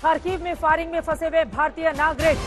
Kharkiv में firing में फंसे हुए भारतीय नागरिक।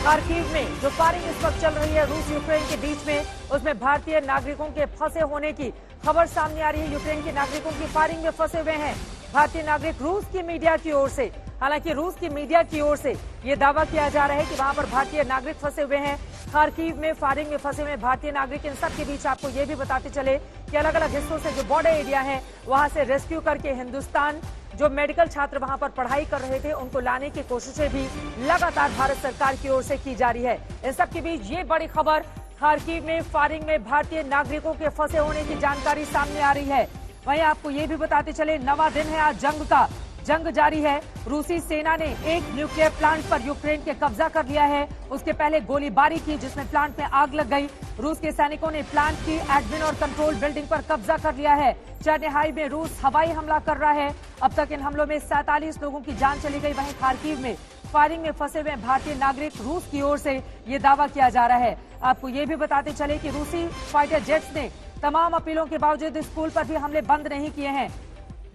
खार्किव में जो फायरिंग इस वक्त चल रही है रूस यूक्रेन के बीच में, उसमें भारतीय नागरिकों के फंसे होने की खबर सामने आ रही है। यूक्रेन के नागरिकों की फायरिंग में फंसे हुए हैं भारतीय नागरिक रूस की मीडिया की ओर से। हालांकि रूस की मीडिया की ओर से ये दावा किया जा रहा है कि वहां पर भारतीय नागरिक फंसे हुए हैं। खार्किव में फायरिंग में फंसे हुए भारतीय नागरिक। इन सब के बीच आपको ये भी बताते चले कि अलग अलग हिस्सों से जो बॉर्डर एरिया है वहां से रेस्क्यू करके हिंदुस्तान जो मेडिकल छात्र वहां पर पढ़ाई कर रहे थे उनको लाने की कोशिशें भी लगातार भारत सरकार की ओर से की जा रही है। इन सब के बीच ये बड़ी खबर, खार्किव में फायरिंग में भारतीय नागरिकों के फंसे होने की जानकारी सामने आ रही है। वहीं आपको ये भी बताते चले, नवा दिन है आज जंग का। जंग जारी है। रूसी सेना ने एक न्यूक्लियर प्लांट पर यूक्रेन के कब्जा कर लिया है। उसके पहले गोलीबारी की जिसमें प्लांट में आग लग गई। रूस के सैनिकों ने प्लांट की एडमिन और कंट्रोल बिल्डिंग पर कब्जा कर लिया है। चेरनिहाई में रूस हवाई हमला कर रहा है। अब तक इन हमलों में 47 लोगों की जान चली गई। वहीं खार्किव में फायरिंग में फंसे हुए भारतीय नागरिक रूस की ओर से ये दावा किया जा रहा है। आपको ये भी बताते चले कि रूसी फाइटर जेट्स ने तमाम अपीलों के बावजूद स्कूल पर भी हमले बंद नहीं किए हैं।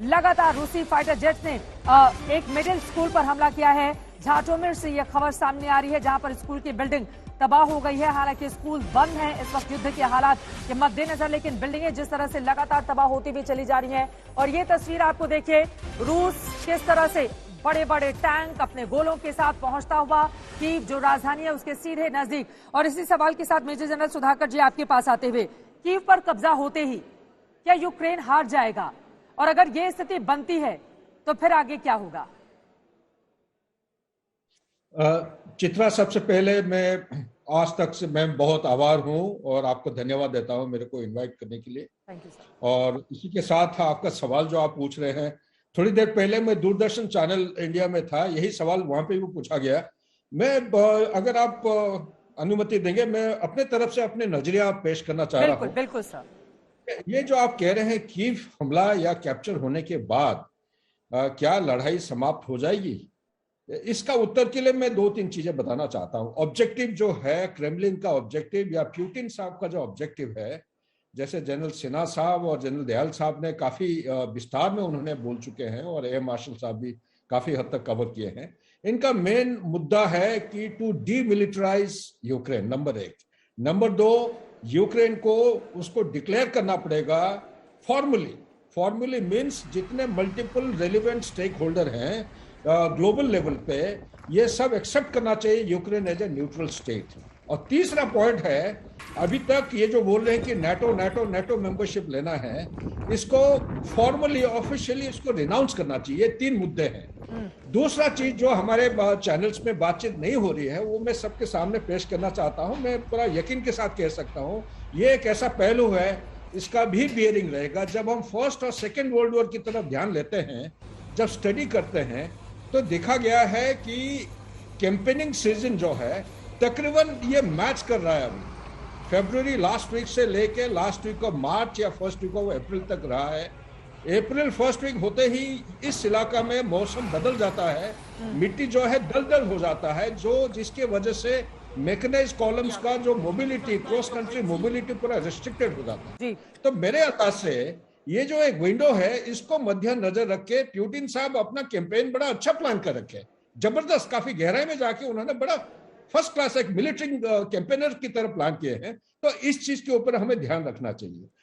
लगातार रूसी फाइटर जेट्स ने एक मिडिल स्कूल पर हमला किया है। झाटोमिर से यह खबर सामने आ रही है जहां पर स्कूल की बिल्डिंग तबाह हो गई है। हालांकि स्कूल बंद है इस वक्त युद्ध के हालात के मद्देनजर, लेकिन बिल्डिंगें जिस तरह से लगातार तबाह होती हुई चली जा रही हैं। और ये तस्वीर आपको देखिए, रूस किस तरह से बड़े बड़े टैंक अपने गोलों के साथ पहुंचता हुआ कीव जो राजधानी है उसके सीधे नजदीक। और इसी सवाल के साथ मेजर जनरल सुधाकर जी आपके पास आते हुए, कीव पर कब्जा होते ही क्या यूक्रेन हार जाएगा? और अगर ये स्थिति बनती है तो फिर आगे क्या होगा? चित्रा, सबसे पहले मैं आज तक से मैं बहुत आभार हूं और आपको धन्यवाद देता हूं मेरे को इनवाइट करने के लिए। Thank you sir. और इसी के साथ आपका सवाल जो आप पूछ रहे हैं, थोड़ी देर पहले मैं दूरदर्शन चैनल इंडिया में था, यही सवाल वहां पे भी पूछा गया। मैं अगर आप अनुमति देंगे, मैं अपने तरफ से अपने नजरिया पेश करना चाह रहा हूं। बिल्कुल सर। ये जो आप कह रहे हैं कीव हमला या कैप्चर होने के बाद क्या लड़ाई समाप्त हो जाएगी, इसका उत्तर के लिए मैं दो तीन चीजें बताना चाहता हूं। ऑब्जेक्टिव जो है क्रेमलिन का ऑब्जेक्टिव या पुतिन साहब का जो ऑब्जेक्टिव है, जैसे जनरल सिन्हा साहब और जनरल दयाल साहब ने काफी विस्तार में उन्होंने बोल चुके हैं और एयर मार्शल साहब भी काफी हद तक कवर किए हैं। इनका मेन मुद्दा है कि टू डीमिलिटराइज यूक्रेन, नंबर एक। नंबर दो, यूक्रेन को उसको डिक्लेयर करना पड़ेगा फॉर्मली मीन्स जितने मल्टीपल रेलिवेंट स्टेक होल्डर हैं ग्लोबल लेवल पे, ये सब एक्सेप्ट करना चाहिए Ukraine as a neutral state. और तीसरा पॉइंट है, अभी तक ये जो बोल रहे हैं कि नेटो मेंबरशिप लेना है, इसको फॉर्मली ऑफिशियली इसको रिनाउंस करना चाहिए। तीन मुद्दे हैं। दूसरा चीज जो हमारे चैनल्स में बातचीत नहीं हो रही है वो मैं सबके सामने पेश करना चाहता हूं। मैं पूरा यकीन के साथ कह सकता हूं ये एक ऐसा पहलू है, इसका भी बियरिंग रहेगा। जब हम फर्स्ट और सेकेंड वर्ल्ड वॉर की तरफ ध्यान लेते हैं, जब स्टडी करते हैं, तो देखा गया है कि कैंपेनिंग सीजन जो है तकरीबन ये मैच कर रहा है। अभी फरवरी लास्ट वीक से लेके लास्ट वीक ऑफ मार्च या फर्स्ट वीक ऑफ अप्रैल तक रहा है। अप्रैल फर्स्ट वीक होते ही इस इलाका में मौसम बदल जाता है, मिट्टी जो है दलदल हो जाता है, जो जिसके वजह से मैकेनाइज्ड कॉलम्स का जो मोबिलिटी, क्रॉस कंट्री मोबिलिटी पूरा रिस्ट्रिक्टेड हो जाता है। तो मेरे अंदाज से ये जो एक विंडो है, इसको मद्देनजर रख के पुतिन साहब अपना कैंपेन बड़ा अच्छा प्लान कर रखे, जबरदस्त, काफी गहराई में जाके उन्होंने बड़ा फर्स्ट क्लास एक मिलिट्री कैंपेनर की तरह प्लान किए हैं। तो इस चीज के ऊपर हमें ध्यान रखना चाहिए।